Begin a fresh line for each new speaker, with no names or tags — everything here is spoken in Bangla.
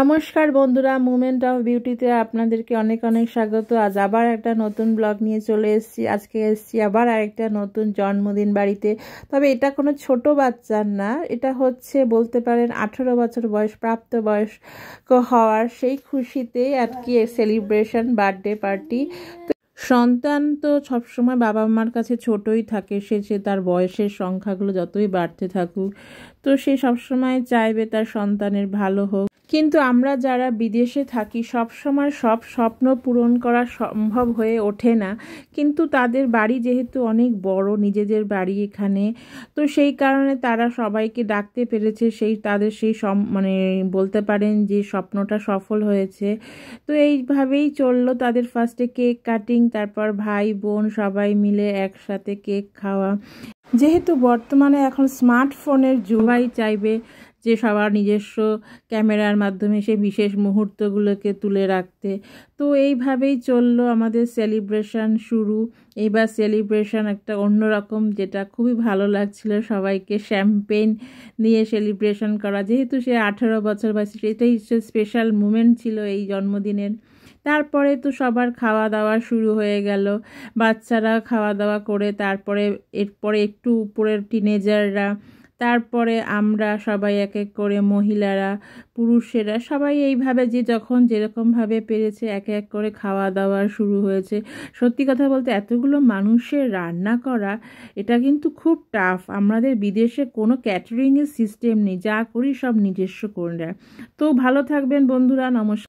নমস্কার বন্ধুরা, মুমেন্ট অফ বিউটিতে আপনাদেরকে অনেক অনেক স্বাগত। আজ আবার একটা নতুন ব্লগ নিয়ে চলে এসেছি। আজকে এসেছি আবার আরেকটা নতুন জন্মদিন বাড়িতে। তবে এটা কোনো ছোট বাচ্চার না, এটা হচ্ছে বলতে পারেন 18 বছর বয়স, প্রাপ্ত বয়স্ক হওয়ার সেই খুশিতে আর কি সেলিব্রেশন, বার্থডে পার্টি। সন্তান তো সবসময় বাবা মার কাছে ছোটই থাকে, সে তার বয়সের সংখ্যাগুলো যতই বাড়তে থাকুক, তো সে সবসময় চাইবে তার সন্তানের ভালো হোক। কিন্তু আমরা যারা বিদেশে থাকি সবসময় সব স্বপ্ন পূরণ করা সম্ভব হয়ে ওঠে না। কিন্তু তাদের বাড়ি যেহেতু অনেক বড়, নিজেদের বাড়ি এখানে, তো সেই কারণে তারা সবাইকে ডাকতে পেরেছে, তাদের সেই মানে বলতে পারেন যে স্বপ্নটা সফল হয়েছে। তো এইভাবেই চললো তাদের ফার্স্টে কেক কাটিং, তারপর ভাই বোন সবাই মিলে একসাথে কেক খাওয়া। যেহেতু বর্তমানে এখন স্মার্টফোনের যুগ, সবাই চাইবে যে সবার নিজস্ব ক্যামেরার মাধ্যমে সেই বিশেষ মুহূর্তগুলোকে তুলে রাখতে। তো এইভাবেই চললো আমাদের সেলিব্রেশন শুরু। এইবার সেলিব্রেশন একটা অন্যরকম, যেটা খুবই ভালো লাগছিল সবাইকে শ্যাম্পেন নিয়ে সেলিব্রেশন করা। যেহেতু সে 18 বছর বয়সী, সেটাই স্পেশাল মুমেন্ট ছিল এই জন্মদিনের। তারপরে তো সবার খাওয়া দাওয়া শুরু হয়ে গেল, বাচ্চারা খাওয়া দাওয়া করে তারপরে এরপরে একটু উপরের টিনেজাররা, তারপরে আমরা সবাই এক এক করে, মহিলারা পুরুষেরা সবাই এইভাবে যে যখন যেরকমভাবে পেরেছে এক এক করে খাওয়া দাওয়া শুরু হয়েছে। সত্যি কথা বলতে এতগুলো মানুষের রান্না করা, এটা কিন্তু খুব টাফ। আমাদের বিদেশে কোনো ক্যাটারিংয়ের সিস্টেম নেই, যা করি সব নিজস্ব করে। তো ভালো থাকবেন বন্ধুরা, নমস্কার।